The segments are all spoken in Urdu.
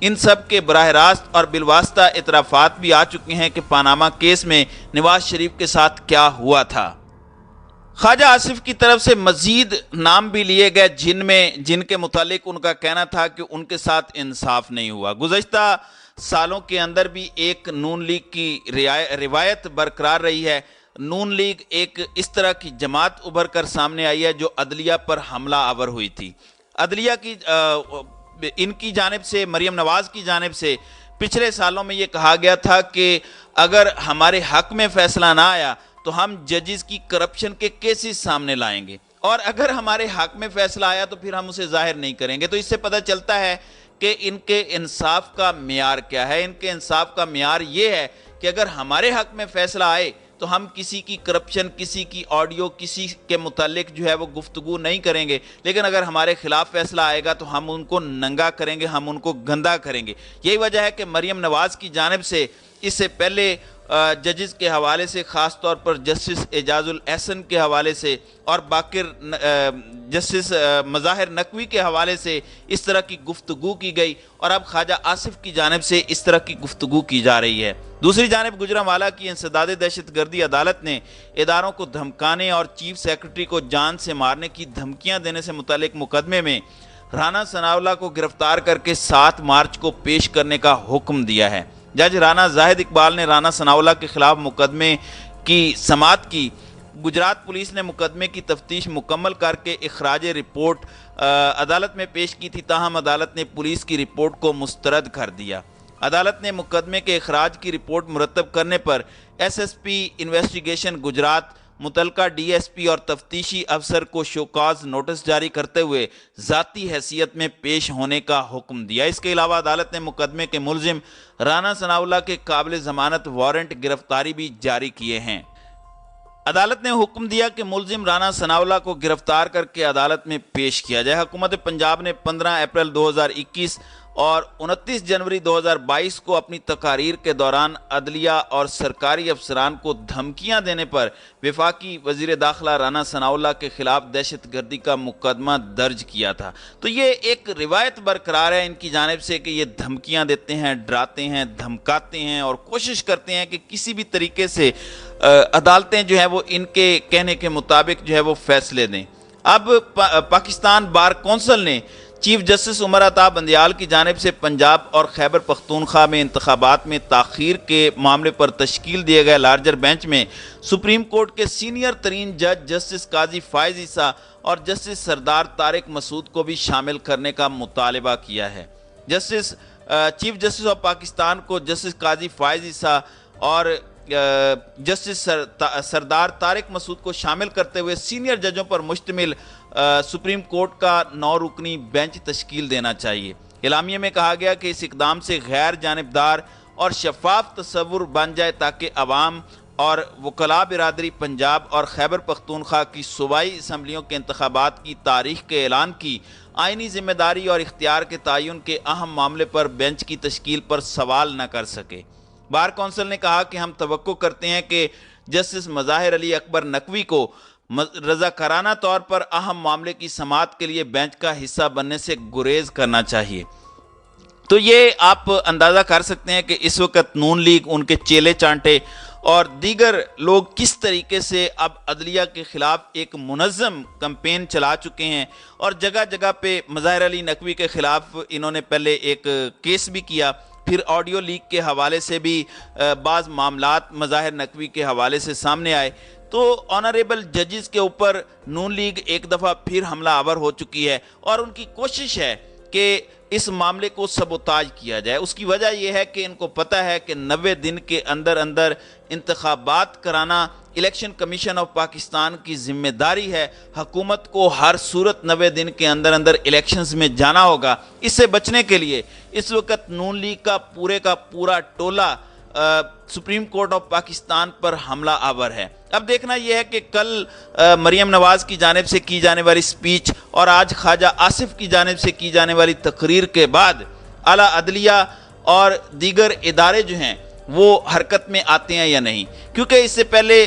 ان سب کے براہ راست اور بالواسطہ اعترافات بھی آ چکے ہیں کہ پاناما کیس میں نواز شریف کے ساتھ کیا ہوا تھا۔ خواجہ آصف کی طرف سے مزید نام بھی لیے گئے جن کے متعلق ان کا کہنا تھا کہ ان کے ساتھ انصاف نہیں ہوا۔ گزشتہ سالوں کے اندر بھی ایک نون لیگ کی روایت برقرار رہی ہے۔ نون لیگ ایک اس طرح کی جماعت ابھر کر سامنے آئی ہے جو عدلیہ پر حملہ آور ہوئی تھی۔ عدلیہ کی ان کی جانب سے، مریم نواز کی جانب سے پچھلے سالوں میں یہ کہا گیا تھا کہ اگر ہمارے حق میں فیصلہ نہ آیا تو ہم ججز کی کرپشن کے کیسز سامنے لائیں گے، اور اگر ہمارے حق میں فیصلہ آیا تو پھر ہم اسے ظاہر نہیں کریں گے۔ تو اس سے پتہ چلتا ہے کہ ان کے انصاف کا معیار کیا ہے۔ ان کے انصاف کا معیار یہ ہے کہ اگر ہمارے حق میں فیصلہ آئے تو ہم کسی کی کرپشن، کسی کی آڈیو، کسی کے متعلق جو ہے وہ گفتگو نہیں کریں گے، لیکن اگر ہمارے خلاف فیصلہ آئے گا تو ہم ان کو ننگا کریں گے، ہم ان کو گندا کریں گے۔ یہی وجہ ہے کہ مریم نواز کی جانب سے اس سے پہلے ججز کے حوالے سے، خاص طور پر جسٹس اعجاز الاحسن کے حوالے سے اور باقر جسٹس مظاہر نقوی کے حوالے سے اس طرح کی گفتگو کی گئی، اور اب خواجہ آصف کی جانب سے اس طرح کی گفتگو کی جا رہی ہے۔ دوسری جانب گجرانوالہ کی انسداد دہشت گردی عدالت نے اداروں کو دھمکانے اور چیف سیکرٹری کو جان سے مارنے کی دھمکیاں دینے سے متعلق مقدمے میں رانا ثناءاللہ کو گرفتار کر کے 7 مارچ کو پیش کرنے کا حکم دیا ہے۔ جج رانا زاہد اقبال نے رانا ثناءاللہ کے خلاف مقدمے کی سماعت کی۔ گجرات پولیس نے مقدمے کی تفتیش مکمل کر کے اخراج رپورٹ عدالت میں پیش کی تھی، تاہم عدالت نے پولیس کی رپورٹ کو مسترد کر دیا۔ عدالت نے مقدمے کے اخراج کی رپورٹ مرتب کرنے پر S S P investigation Gujarat, متعلقہ ڈی ایس پی اور تفتیشی افسر کو شوکاز نوٹس جاری کرتے ہوئے ذاتی حیثیت میں پیش ہونے کا حکم دیا۔ اس کے علاوہ عدالت نے مقدمے کے ملزم رانا ثناءاللہ کے قابل ضمانت وارنٹ گرفتاری بھی جاری کیے ہیں۔ عدالت نے حکم دیا کہ ملزم رانا ثناءاللہ کو گرفتار کر کے عدالت میں پیش کیا جائے۔ حکومت پنجاب نے 15 اپریل 2021 اور 29 جنوری 2022 کو اپنی تقاریر کے دوران عدلیہ اور سرکاری افسران کو دھمکیاں دینے پر وفاقی وزیر داخلہ رانا ثناءاللہ کے خلاف دہشت گردی کا مقدمہ درج کیا تھا۔ تو یہ ایک روایت برقرار ہے ان کی جانب سے کہ یہ دھمکیاں دیتے ہیں، ڈراتے ہیں، دھمکاتے ہیں اور کوشش کرتے ہیں کہ کسی بھی طریقے سے عدالتیں جو ہیں وہ ان کے کہنے کے مطابق جو ہے وہ فیصلے دیں۔ اب پاکستان بار کونسل نے چیف جسٹس عمر عطا بندیال کی جانب سے پنجاب اور خیبر پختونخوا میں انتخابات میں تاخیر کے معاملے پر تشکیل دیے گئے لارجر بینچ میں سپریم کورٹ کے سینئر ترین جج جسٹس قاضی فائز عیسیٰ اور جسٹس سردار طارق مسعود کو بھی شامل کرنے کا مطالبہ کیا ہے۔ چیف جسٹس آف پاکستان کو جسٹس قاضی فائز عیسیٰ اور جسٹس سردار طارق مسعود کو شامل کرتے ہوئے سینئر ججوں پر مشتمل سپریم کورٹ کا 9 رکنی بینچ تشکیل دینا چاہیے۔ اعلامیے میں کہا گیا کہ اس اقدام سے غیر جانبدار اور شفاف تصور بن جائے تاکہ عوام اور وکلاء برادری پنجاب اور خیبر پختونخوا کی صوبائی اسمبلیوں کے انتخابات کی تاریخ کے اعلان کی آئینی ذمہ داری اور اختیار کے تعین کے اہم معاملے پر بینچ کی تشکیل پر سوال نہ کر سکے۔ بار کونسل نے کہا کہ ہم توقع کرتے ہیں کہ جسٹس مظاہر علی اکبر نقوی کو رضاکارانہ طور پر اہم معاملے کی سماعت کے لیے بینچ کا حصہ بننے سے گریز کرنا چاہیے۔ تو یہ آپ اندازہ کر سکتے ہیں کہ اس وقت نون لیگ، ان کے چیلے چانٹے اور دیگر لوگ کس طریقے سے اب عدلیہ کے خلاف ایک منظم کمپین چلا چکے ہیں، اور جگہ جگہ پہ مظاہر علی نقوی کے خلاف انہوں نے پہلے ایک کیس بھی کیا، پھر آڈیو لیک کے حوالے سے بھی بعض معاملات مظاہر نقوی کے حوالے سے سامنے آئے۔ تو آنریبل ججز کے اوپر نون لیگ ایک دفعہ پھر حملہ آور ہو چکی ہے، اور ان کی کوشش ہے کہ اس معاملے کو سبوتاج کیا جائے۔ اس کی وجہ یہ ہے کہ ان کو پتہ ہے کہ 90 دن کے اندر اندر انتخابات کرانا الیکشن کمیشن آف پاکستان کی ذمہ داری ہے۔ حکومت کو ہر صورت 90 دن کے اندر اندر الیکشنز میں جانا ہوگا۔ اس سے بچنے کے لیے اس وقت نون لیگ کا پورا ٹولہ سپریم کورٹ آف پاکستان پر حملہ آور ہے۔ اب دیکھنا یہ ہے کہ کل مریم نواز کی جانب سے کی جانے والی سپیچ اور آج خواجہ آصف کی جانب سے کی جانے والی تقریر کے بعد اعلیٰ عدلیہ اور دیگر ادارے جو ہیں وہ حرکت میں آتے ہیں یا نہیں، کیونکہ اس سے پہلے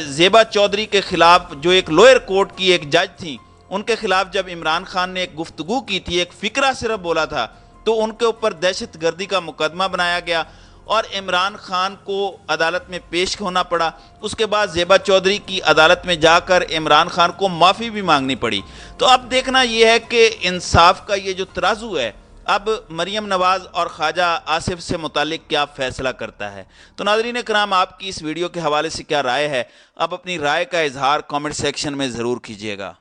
زیبا چودھری کے خلاف جو ایک لوئر کورٹ کی ایک جج تھیں، ان کے خلاف جب عمران خان نے ایک گفتگو کی تھی، ایک فقرہ صرف بولا تھا، تو ان کے اوپر دہشت گردی کا مقدمہ بنایا گیا اور عمران خان کو عدالت میں پیش ہونا پڑا. اس کے بعد زیبا چودھری کی عدالت میں جا کر عمران خان کو معافی بھی مانگنی پڑی. تو اب دیکھنا یہ ہے کہ انصاف کا یہ جو ترازو ہے اب مریم نواز اور خواجہ آصف سے متعلق کیا فیصلہ کرتا ہے. تو ناظرین کرام، آپ کی اس ویڈیو کے حوالے سے کیا رائے ہے؟ آپ اپنی رائے کا اظہار کامنٹ سیکشن میں ضرور کیجیے گا.